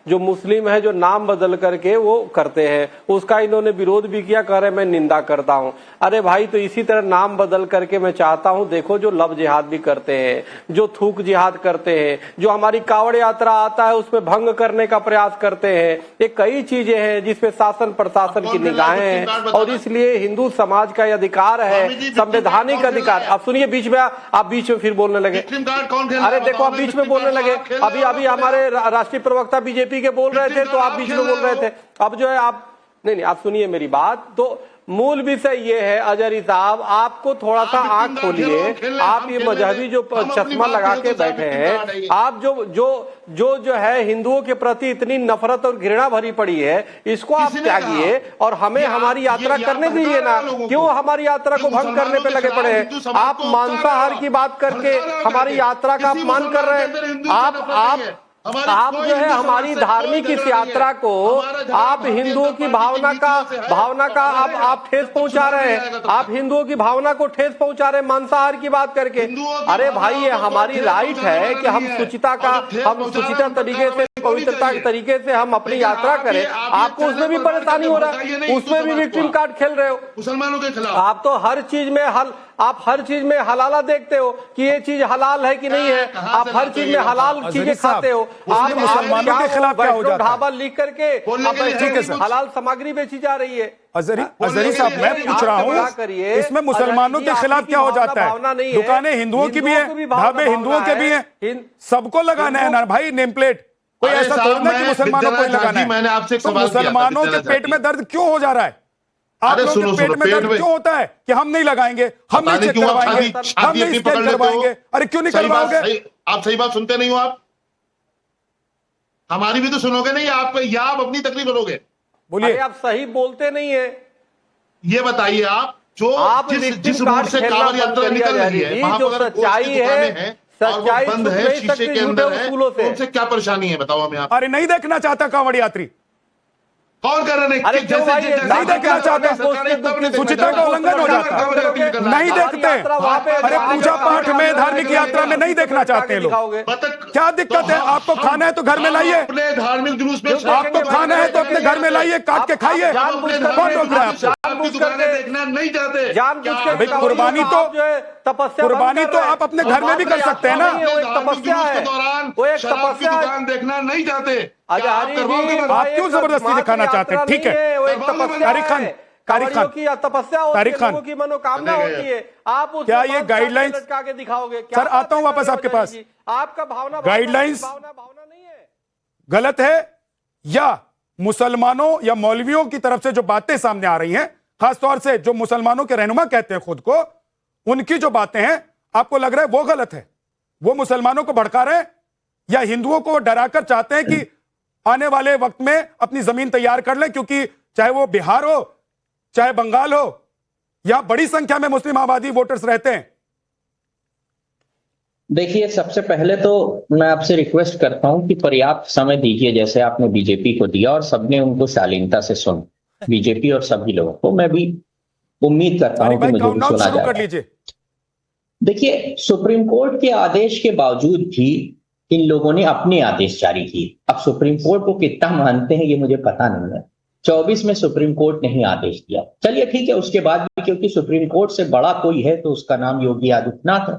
जो मुस्लिम है जो नाम बदल करके वो करते हैं, उसका इन्होंने विरोध भी किया, कह रहे मैं निंदा करता हूं। अरे भाई, तो इसी तरह नाम बदल करके मैं चाहता हूं, देखो जो लव जिहाद भी करते हैं, जो थूक जिहाद करते हैं, जो हमारी कावड़ यात्रा आता है उसमें भंग करने का प्रयास करते हैं, ये कई चीजें हैं जिसपे शासन प्रशासन की निगाहें हैं। और इसलिए हिंदू समाज का अधिकार है, संवैधानिक अधिकार। अब सुनिए, बीच में आप बीच में फिर बोलने लगे। अरे देखो, आप बीच में बोलने लगे। अभी हमारे राष्ट्रीय प्रवक्ता बीजेपी के बोल रहे थे तो आप बीच में बोल रहे थे। अब जो है आप नहीं, आप सुनिए मेरी बात। तो मूल विषय ये है, अजहरी साहब, आपको थोड़ा सा आंख खोलिए। आप ये मजहबी जो चश्मा लगा के बैठे हैं, आप जो है हिंदुओं के प्रति इतनी नफरत और घृणा भरी पड़ी है, इसको आप त्यागिए और हमें हमारी यात्रा करने दीजिए ना। क्यों हमारी यात्रा को भंग करने पे लगे पड़े हैं? आप मांसाहार की बात करके हमारी यात्रा का अपमान कर रहे हैं। आप जो है हमारी धार्मिक इस यात्रा को आप हिंदुओं की भावना का आप ठेस पहुंचा रहे हैं। आप हिंदुओं की भावना को ठेस पहुंचा रहे हैं मांसाहार की बात करके। अरे भाई, ये हमारी राइट है कि हम सुचिता तरीके से, पवित्रता के तरीके से हम अपनी यात्रा करें। आपको उसमें भी परेशानी हो रहा है, उसमें भी विक्टिम कार्ड खेल रहे हो मुसलमानों के खिलाफ। आप तो हर चीज में हलाला देखते हो कि ये चीज हलाल है कि नहीं है। आप हर चीज में हलाल चीजें खाते हो। आप मुसलमानों के खिलाफ क्या हो जाता है? ढाबा लिख करके हलाल सामग्री बेची जा रही है। अजहरी साहब, मैं पूछ रहा हूँ, इसमें मुसलमानों के खिलाफ क्या हो जाता है? दुकानें हिंदुओं की भी है, ढाबे हिंदुओं के भी हैं, सबको लगाना है ना भाई नेम प्लेट। कोई ऐसा थोड़ा ना कि मुसलमानों को लगाना है। मैंने आपसे तो मुसलमानों के पेट में दर्द क्यों हो जा रहा है? आप लोगों के पेट में दर्द क्यों होता है कि हम नहीं लगाएंगे, हम नहीं चेक करवाएंगे, हम नहीं स्कैन करवाएंगे? अरे क्यों नहीं करवाओगे? आप सही बात सुनते नहीं हो। आप हमारी भी तो सुनोगे नहीं, आप अपनी तकलीफ करोगे। बोलिए। आप सही बोलते नहीं है। ये बताइए, आप जिस रूट से कांवड़ यात्रा निकल रही है, वहां पर सच्चाई है, सच्चाई बंद है, शीशे के अंदर है, उनसे क्या परेशानी है बताओ हमें आप। अरे नहीं देखना चाहता कांवड़ यात्री? कौन कर रहे हैं? नहीं देखना चाहते, सुचिता का उल्लंघन हो जाता है, नहीं देखते। अरे पूजा पाठ में, धार्मिक यात्रा में नहीं देखना चाहते लोग। क्या दिक्कत है? आपको खाना है तो घर में लाइए, अपने धार्मिक जुलूस में आपको खाना है तो अपने घर में लाइए, काट के खाइए। कौन रोक रहा है आपको? देखना नहीं चाहते। कुर्बानी तो आप अपने घर में भी कर सकते हैं ना। तपस्या है, वो एक तपस्या है। देखना नहीं चाहते। आप क्यों जबरदस्ती दिखाना चाहते हैं? ठीक है, तारिक खान की तपस्या होती है, लोगों की मनोकामना होती है। आप क्या ये गाइडलाइंस लटका के दिखाओगे? सर, आता हूं वापस आपके पास। आपका भावना गाइडलाइंस नहीं है, गलत है, या मुसलमानों या मौलवियों की तरफ से जो बातें सामने आ रही हैं, खासतौर से जो मुसलमानों के रहनुमा कहते हैं खुद को, उनकी जो बातें हैं, आपको लग रहा है वो गलत है? वो मुसलमानों को भड़का रहे हैं या हिंदुओं को डराकर चाहते हैं कि आने वाले वक्त में अपनी जमीन तैयार कर लें? क्योंकि चाहे वो बिहार हो, चाहे बंगाल हो, यहां बड़ी संख्या में मुस्लिम आबादी वोटर्स रहते हैं। देखिए, सबसे पहले तो मैं आपसे रिक्वेस्ट करता हूं कि पर्याप्त समय दीजिए, जैसे आपने बीजेपी को दिया और सबने उनको शालीनता से सुन, बीजेपी और सभी लोगों को। मैं भी उम्मीद करता हूं कि मुझे भी सुना जाए। देखिए, सुप्रीम कोर्ट के आदेश के बावजूद भी इन लोगों ने अपने आदेश जारी किए। अब सुप्रीम कोर्ट को कितना मानते हैं ये मुझे पता नहीं है। 24 में सुप्रीम कोर्ट ने ही आदेश दिया, चलिए ठीक है। उसके बाद भी क्योंकि सुप्रीम कोर्ट से बड़ा कोई है तो उसका नाम योगी आदित्यनाथ है।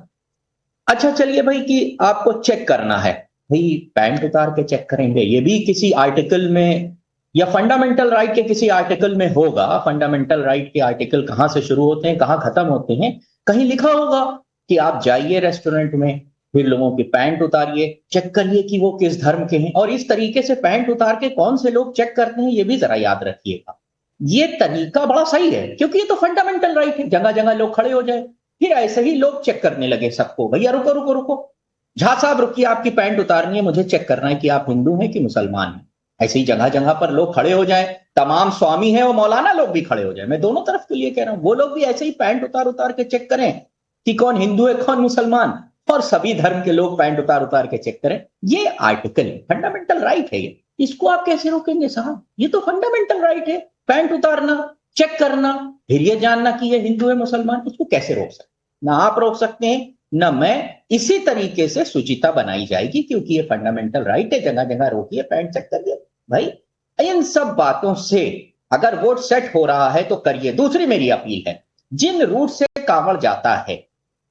अच्छा चलिए भाई, कि आपको चेक करना है, भाई पैंट उतार के चेक करेंगे, ये भी किसी आर्टिकल में या फंडामेंटल राइट के किसी आर्टिकल में होगा। फंडामेंटल राइट के आर्टिकल कहां से शुरू होते हैं, कहां खत्म होते हैं, कहीं लिखा होगा कि आप जाइए रेस्टोरेंट में, फिर लोगों की पैंट उतारिए, चेक करिए कि वो किस धर्म के हैं। और इस तरीके से पैंट उतार के कौन से लोग चेक करते हैं, ये भी जरा याद रखिएगा। ये तरीका बड़ा सही है, क्योंकि ये तो फंडामेंटल राइट है। जगह जगह लोग खड़े हो जाए, फिर ऐसे ही लोग चेक करने लगे सबको, भैया रुको रुको रुको, झा साहब रुकिए, आपकी पैंट उतारनी है, मुझे चेक करना है कि आप हिंदू हैं कि मुसलमान हैं। ऐसे ही जगह जगह पर लोग खड़े हो जाए, तमाम स्वामी हैं और मौलाना लोग भी खड़े हो जाए, मैं दोनों तरफ के लिए कह रहा हूं, वो लोग भी ऐसे ही पैंट उतार उतार के चेक करें कि कौन हिंदू है कौन मुसलमान, और सभी धर्म के लोग पैंट उतार उतार के चेक करें। ये आर्टिकल है, फंडामेंटल राइट है ये, इसको आप कैसे रोकेंगे साहब? ये तो फंडामेंटल राइट है, पैंट उतारना, चेक करना, फिर ये जानना कि ये हिंदू है मुसलमान, इसको कैसे रोक सकते? ना आप रोक सकते हैं, न मैं, इसी तरीके से शुचिता बनाई जाएगी, क्योंकि ये फंडामेंटल राइट है। जगह जगह रोकिए, पैंट चेक करिए भाई। इन सब बातों से अगर वोट सेट हो रहा है तो करिए। दूसरी मेरी अपील है, जिन रूट से कांवड़ जाता है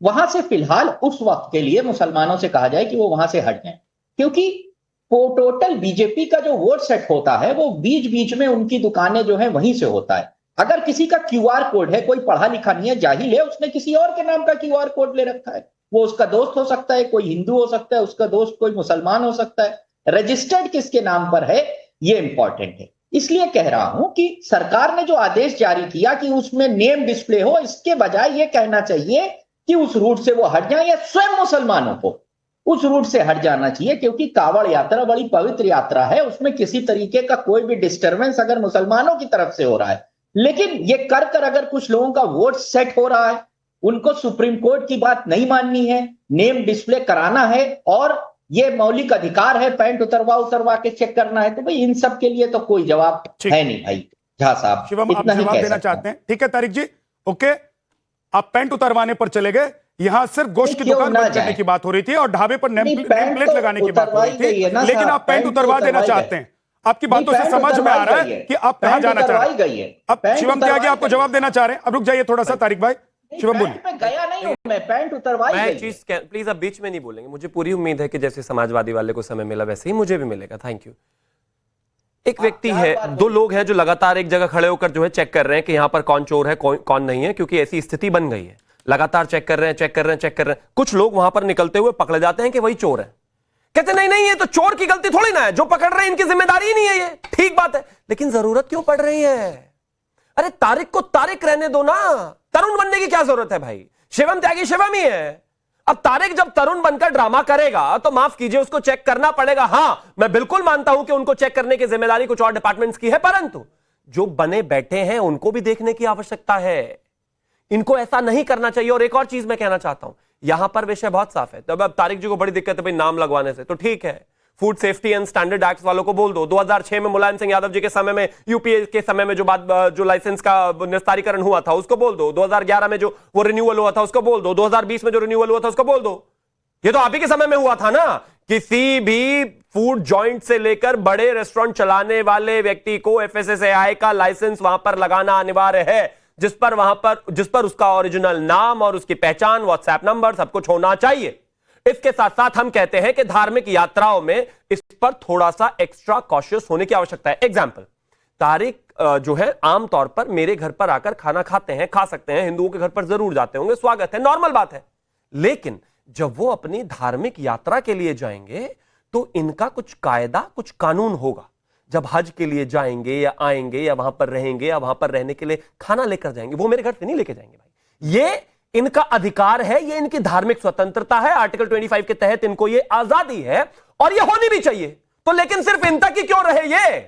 वहां से फिलहाल उस वक्त के लिए मुसलमानों से कहा जाए कि वो वहां से हट जाएं, क्योंकि टोटल बीजेपी का जो वोट सेट होता है वो बीच बीच में उनकी दुकानें जो है वहीं से होता है। अगर किसी का क्यूआर कोड है, कोई पढ़ा लिखा नहीं है, जाहिल है, उसने किसी और के नाम का क्यूआर कोड ले रखा है, वो उसका दोस्त हो सकता है, कोई हिंदू हो सकता है, उसका दोस्त कोई मुसलमान हो सकता है, रजिस्टर्ड किसके नाम पर है ये इंपॉर्टेंट है। इसलिए कह रहा हूं कि सरकार ने जो आदेश जारी किया कि उसमें नेम डिस्प्ले हो, इसके बजाय ये कहना चाहिए कि उस रूट से वो हट जाए, या स्वयं मुसलमानों को उस रूट से हट जाना चाहिए, क्योंकि कांवड़ यात्रा बड़ी पवित्र यात्रा है, उसमें किसी तरीके का कोई भी डिस्टरबेंस अगर मुसलमानों की तरफ से हो रहा है, लेकिन ये कर अगर कुछ लोगों का वोट सेट हो रहा है, उनको सुप्रीम कोर्ट की बात नहीं माननी है, नेम डिस्प्ले कराना है और ये मौलिक अधिकार है, पैंट उतरवा के चेक करना है, तो भाई इन सब के लिए तो कोई जवाब है नहीं भाई। झा साहब शिवम, आप जवाब देना चाहते हैं? ठीक है तारिक जी, ओके। आप पैंट उतरवाने पर चले गए, यहां सिर्फ गोश्त की दुकान बंद करने की बात हो रही थी और ढाबे पर नेम प्लेट लगाने की बात हो रही थी, लेकिन आप पैंट उतरवा देना चाहते हैं। आपकी बातों से समझ में आ रहा है कि आप कहां जाना चाह रहे हैं। अब शिवम के आगे आपको जवाब देना चाह रहे हैं। अब रुक जाइए थोड़ा सा तारिक भाई, शिवम बोलिए। गया नहीं हूं मैं, पैंट उतरवाई मैं चीज प्लीज अब बीच में नहीं बोलेंगे। मुझे पूरी उम्मीद है कि जैसे समाजवादी वाले को समय मिला वैसे ही मुझे भी मिलेगा। Thank you. एक व्यक्ति है, दो लोग हैं जो लगातार एक जगह खड़े होकर जो है चेक कर रहे हैं कि यहां पर कौन चोर है कौन नहीं है, क्योंकि ऐसी स्थिति बन गई है। लगातार चेक कर रहे हैं। कुछ लोग वहां पर निकलते हुए पकड़े जाते हैं कि वही चोर है। कहते नहीं ये तो चोर की गलती थोड़ी ना है, जो पकड़ रहे हैं इनकी जिम्मेदारी ही नहीं है, ये ठीक बात है, लेकिन जरूरत क्यों पड़ रही है? अरे तारिक को तारिक रहने दो ना, तरुण बनने की क्या जरूरत है भाई? शिवम त्यागी शिवम ही है। अब तारिक जब तरुण बनकर ड्रामा करेगा तो माफ कीजिए, उसको चेक करना पड़ेगा। हां, मैं बिल्कुल मानता हूं कि उनको चेक करने की जिम्मेदारी कुछ और डिपार्टमेंट्स की है, परंतु जो बने बैठे हैं उनको भी देखने की आवश्यकता है। इनको ऐसा नहीं करना चाहिए। और एक और चीज मैं कहना चाहता हूं, यहां पर विषय बहुत साफ है। तब अब तारिक जी को बड़ी दिक्कत है भाई नाम लगवाने से, तो ठीक है, food safety and standard act वालों को बोल दो। 2006 में मुलायम सिंह यादव जी के समय में, यूपीए के समय में जो लाइसेंस का निस्तारीकरण हुआ था उसको बोल दो। 2011 में जो वो रिन्यूअल हुआ था उसको बोल दो। 2020 में जो रिन्यूअल हुआ था उसको बोल दो। ये तो आप ही के समय में हुआ था ना। किसी भी फूड जॉइंट से लेकर बड़े रेस्टोरेंट चलाने वाले व्यक्ति को एफएसएसएआई का लाइसेंस वहां पर लगाना अनिवार्य है, जिस पर उसका ओरिजिनल नाम और उसकी पहचान, व्हाट्सएप नंबर सब कुछ होना चाहिए। इसके साथ साथ हम कहते हैं कि धार्मिक यात्राओं में इस पर थोड़ा सा एक्स्ट्रा कॉशियस होने की आवश्यकता है। एग्जाम्पल, तारिक जो है आमतौर पर मेरे घर पर आकर खाना खाते हैं, खा सकते हैं, हिंदुओं के घर पर जरूर जाते होंगे, स्वागत है, नॉर्मल बात है। लेकिन जब वो अपनी धार्मिक यात्रा के लिए जाएंगे तो इनका कुछ कायदा, कुछ कानून होगा। जब हज के लिए जाएंगे या आएंगे या वहां पर रहेंगे या वहां पर रहने के लिए खाना लेकर जाएंगे, वो मेरे घर से नहीं लेके जाएंगे भाई। ये इनका अधिकार है, ये इनकी धार्मिक स्वतंत्रता है। आर्टिकल 25 के तहत इनको ये आजादी है और ये होनी भी चाहिए। तो लेकिन सिर्फ इन तक ही क्यों रहे? ये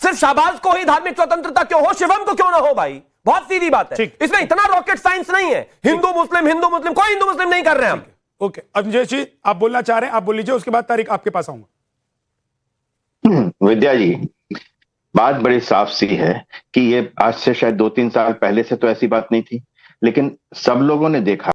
सिर्फ शाहबाज को ही धार्मिक स्वतंत्रता क्यों हो, शिवम को क्यों ना हो भाई? बहुत सीधी बात है, इसमें इतना रॉकेट साइंस नहीं है। हिंदू मुस्लिम कोई हिंदू मुस्लिम नहीं कर रहे हैं हम। ओके, अजय जी आप बोलना चाह रहे हैं, आप बोल लीजिए, उसके बाद तारिक आपके पास आऊंगा। विद्या जी, बात बड़ी साफ सी है कि ये आज से शायद 2-3 साल पहले से तो ऐसी बात नहीं थी, लेकिन सब लोगों ने देखा